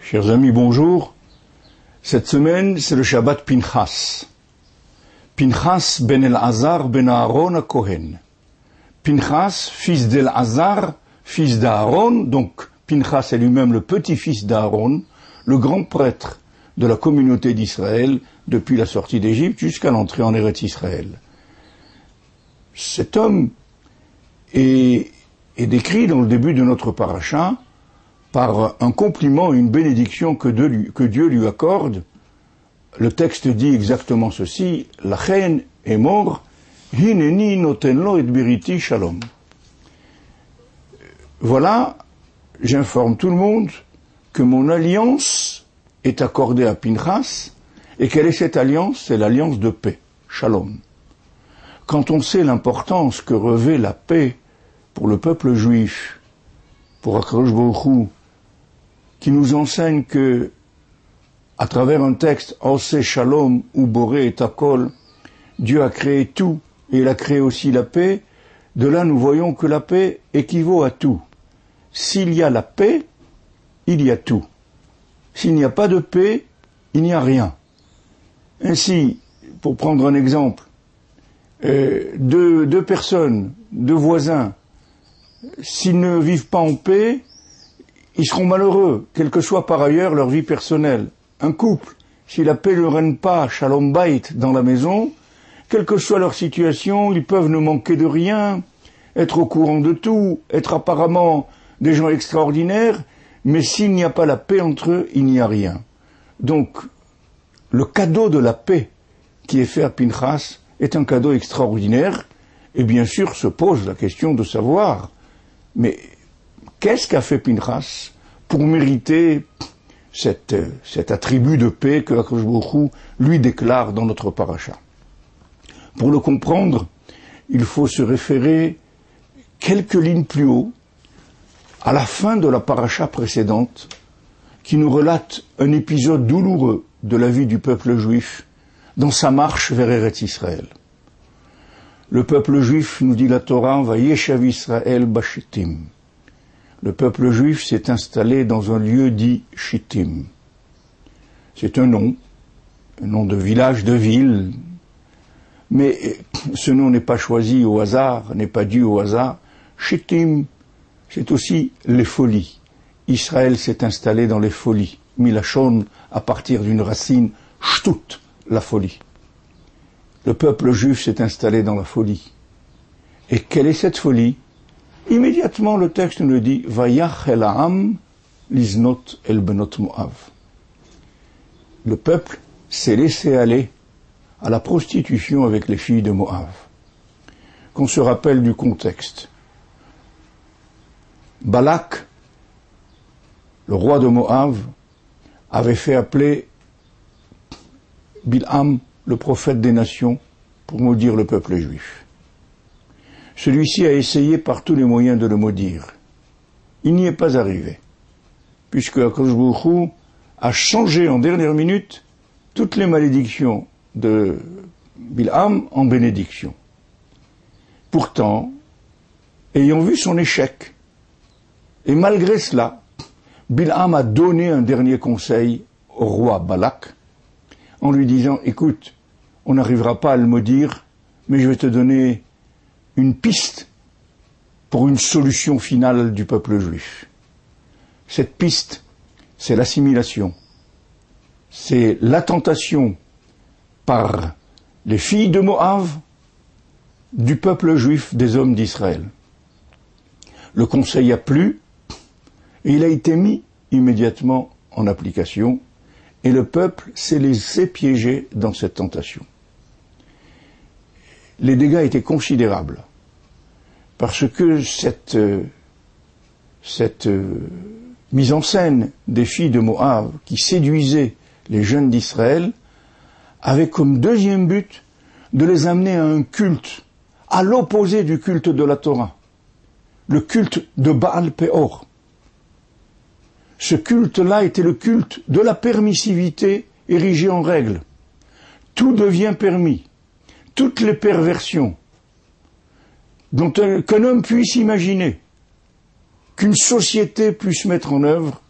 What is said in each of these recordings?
Chers amis, bonjour. Cette semaine, c'est le Shabbat Pinchas. Pinchas ben El-Hazar ben Aaron à Kohen. Pinchas, fils d'El-Hazar, fils d'Aaron, donc Pinchas est lui-même le petit-fils d'Aaron, le grand prêtre de la communauté d'Israël depuis la sortie d'Égypte jusqu'à l'entrée en Eretz Israël. Cet homme est décrit dans le début de notre paracha par un compliment et une bénédiction que Dieu lui accorde. Le texte dit exactement ceci: Lachen emor, hineni noten lo et biriti shalom. Voilà, j'informe tout le monde que mon alliance est accordée à Pinchas, et quelle est cette alliance? C'est l'alliance de paix, shalom. Quand on sait l'importance que revêt la paix pour le peuple juif, pour Akadosh Baruch Hu, qui nous enseigne que, à travers un texte, Oseh Shalom ou Boré et Takol, Dieu a créé tout, et il a créé aussi la paix. De là, nous voyons que la paix équivaut à tout. S'il y a la paix, il y a tout. S'il n'y a pas de paix, il n'y a rien. Ainsi, pour prendre un exemple, deux personnes, deux voisins, s'ils ne vivent pas en paix, ils seront malheureux, quelle que soit par ailleurs leur vie personnelle. Un couple, si la paix ne règne pas, shalom bayit, dans la maison, quelle que soit leur situation, ils peuvent ne manquer de rien, être au courant de tout, être apparemment des gens extraordinaires, mais s'il n'y a pas la paix entre eux, il n'y a rien. Donc, le cadeau de la paix qui est fait à Pinchas est un cadeau extraordinaire, et bien sûr se pose la question de savoir, mais qu'est-ce qu'a fait Pinchas pour mériter cet attribut de paix que Akadosh Baruch Hu lui déclare dans notre paracha? Pour le comprendre, il faut se référer quelques lignes plus haut à la fin de la paracha précédente qui nous relate un épisode douloureux de la vie du peuple juif dans sa marche vers Eretz Israël. Le peuple juif, nous dit la Torah, Vayeshav Israël Bashittim. Le peuple juif s'est installé dans un lieu dit Shittim. C'est un nom de village, de ville, mais ce nom n'est pas choisi au hasard, n'est pas dû au hasard. Shittim, c'est aussi les folies. Israël s'est installé dans les folies. Milachon, à partir d'une racine, shtut, la folie. Le peuple juif s'est installé dans la folie. Et quelle est cette folie? Immédiatement, le texte nous dit « Vayach el ha'am liznot el benot Moav ». Le peuple s'est laissé aller à la prostitution avec les filles de Moav. Qu'on se rappelle du contexte. Balak, le roi de Moav, avait fait appeler Bilham, le prophète des nations, pour maudire le peuple juif. Celui-ci a essayé par tous les moyens de le maudire. Il n'y est pas arrivé, puisque Akadosh Baruch Hu a changé en dernière minute toutes les malédictions de Bilham en bénédictions. Pourtant, ayant vu son échec, et malgré cela, Bilham a donné un dernier conseil au roi Balak, en lui disant « Écoute, on n'arrivera pas à le maudire, mais je vais te donner une piste pour une solution finale du peuple juif. » Cette piste, c'est l'assimilation. C'est la tentation par les filles de Moav du peuple juif des hommes d'Israël. Le conseil a plu et il a été mis immédiatement en application et le peuple s'est laissé piéger dans cette tentation. Les dégâts étaient considérables, parce que cette mise en scène des filles de Moav qui séduisaient les jeunes d'Israël avait comme deuxième but de les amener à un culte, à l'opposé du culte de la Torah, le culte de Baal Peor. Ce culte-là était le culte de la permissivité érigée en règle. Tout devient permis. Toutes les perversions qu'un homme puisse imaginer, qu'une société puisse mettre en œuvre,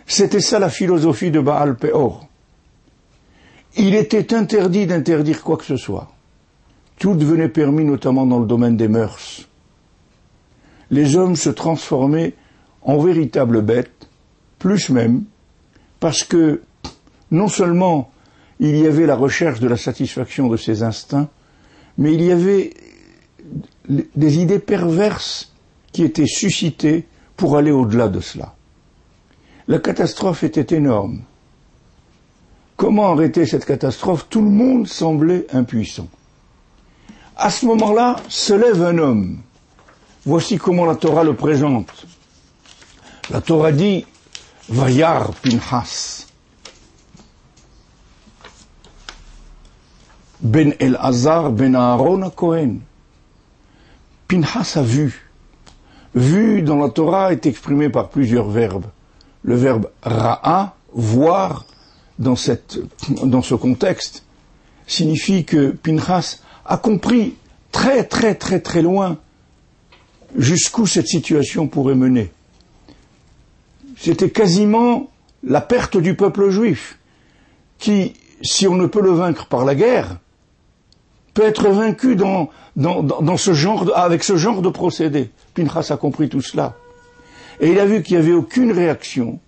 C'était ça la philosophie de Baal Peor. Il était interdit d'interdire quoi que ce soit. Tout devenait permis, notamment dans le domaine des mœurs. Les hommes se transformaient en véritables bêtes, plus même, parce que non seulement il y avait la recherche de la satisfaction de ses instincts, mais il y avait des idées perverses qui étaient suscitées pour aller au-delà de cela. La catastrophe était énorme. Comment arrêter cette catastrophe? Tout le monde semblait impuissant. À ce moment-là, se lève un homme. Voici comment la Torah le présente. La Torah dit « Vayar Pinchas ben El-Hazar ben Aaron Cohen ». Pinchas a vu. Vu dans la Torah est exprimé par plusieurs verbes. Le verbe ra'a, voir, dans ce contexte, signifie que Pinchas a compris très très très très loin jusqu'où cette situation pourrait mener. C'était quasiment la perte du peuple juif, qui, si on ne peut le vaincre par la guerre, peut être vaincu avec ce genre de procédé. Pinchas a compris tout cela. Et il a vu qu'il n'y avait aucune réaction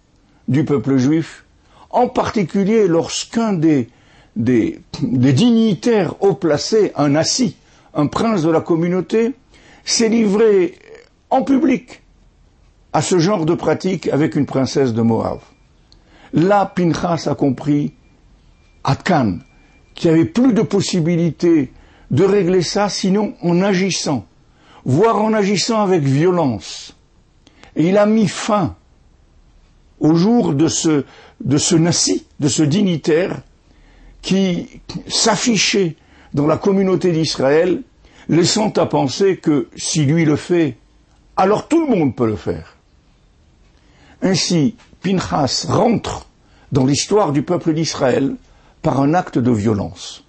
du peuple juif, en particulier lorsqu'un des dignitaires haut placés, un nassi, un prince de la communauté, s'est livré en public à ce genre de pratique avec une princesse de Moab. Là, Pinchas a compris, Atkan, qu'il n'y avait plus de possibilité de régler ça sinon en agissant, voire en agissant avec violence. Et il a mis fin au jour de ce nassi, de ce dignitaire, qui s'affichait dans la communauté d'Israël, laissant à penser que si lui le fait, alors tout le monde peut le faire. Ainsi, Pinchas rentre dans l'histoire du peuple d'Israël par un acte de violence,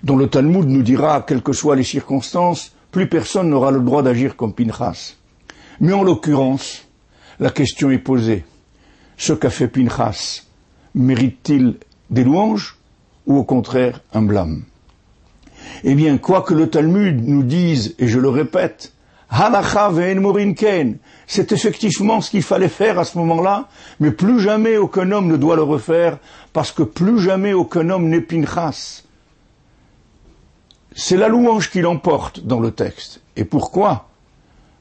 dont le Talmud nous dira, quelles que soient les circonstances, plus personne n'aura le droit d'agir comme Pinchas. Mais en l'occurrence, la question est posée. Ce qu'a fait Pinchas mérite-t-il des louanges ou au contraire un blâme? Eh bien, quoi que le Talmud nous dise, et je le répète, Halacha ve'en morin ken, c'est effectivement ce qu'il fallait faire à ce moment-là, mais plus jamais aucun homme ne doit le refaire, parce que plus jamais aucun homme n'est Pinchas. C'est la louange qui l'emporte dans le texte. Et pourquoi?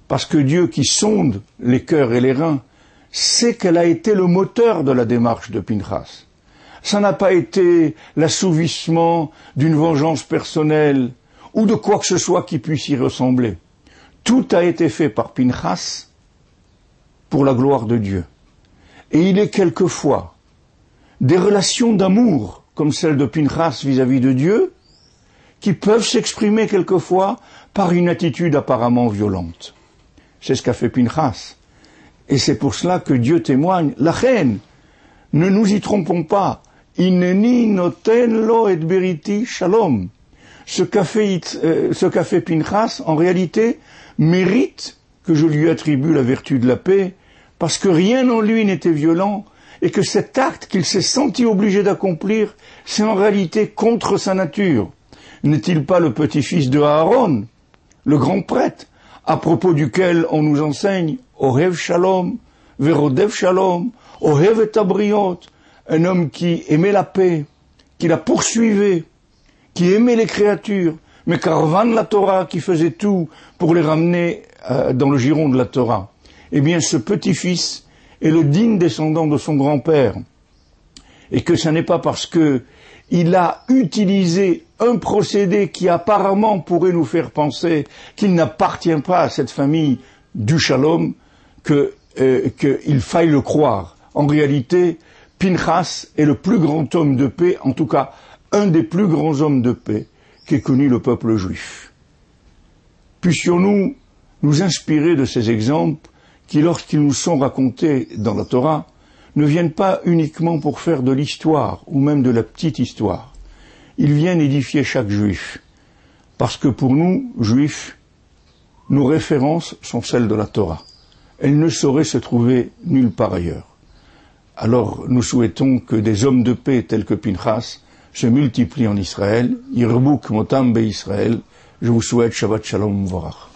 Parce que Dieu qui sonde les cœurs et les reins sait qu'elle a été le moteur de la démarche de Pinchas. Ça n'a pas été l'assouvissement d'une vengeance personnelle ou de quoi que ce soit qui puisse y ressembler. Tout a été fait par Pinchas pour la gloire de Dieu. Et il est quelquefois des relations d'amour, comme celle de Pinchas vis-à-vis de Dieu, qui peuvent s'exprimer quelquefois par une attitude apparemment violente. C'est ce qu'a fait Pinchas. Et c'est pour cela que Dieu témoigne. La reine, ne nous y trompons pas. Inneni noten lo et beriti shalom. Ce qu'a fait Pinchas, en réalité, mérite que je lui attribue la vertu de la paix, parce que rien en lui n'était violent, et que cet acte qu'il s'est senti obligé d'accomplir, c'est en réalité contre sa nature. N'est-il pas le petit-fils de Aaron, le grand prêtre, à propos duquel on nous enseigne Ohev Shalom, Verodev Shalom, Ohev et Abriot, un homme qui aimait la paix, qui la poursuivait, qui aimait les créatures, mais Karvan la Torah, qui faisait tout pour les ramener dans le giron de la Torah. Eh bien, ce petit-fils est le digne descendant de son grand-père. Et que ce n'est pas parce que il a utilisé un procédé qui apparemment pourrait nous faire penser qu'il n'appartient pas à cette famille du Shalom qu'il faille le croire. En réalité, Pinchas est le plus grand homme de paix, en tout cas un des plus grands hommes de paix qu'ait connu le peuple juif. Puissions-nous nous inspirer de ces exemples qui, lorsqu'ils nous sont racontés dans la Torah, ne viennent pas uniquement pour faire de l'histoire, ou même de la petite histoire. Ils viennent édifier chaque juif. Parce que pour nous, juifs, nos références sont celles de la Torah. Elles ne sauraient se trouver nulle part ailleurs. Alors nous souhaitons que des hommes de paix tels que Pinchas se multiplient en Israël. Yirbouk motam be Israël. Je vous souhaite Shabbat Shalom Muvarach.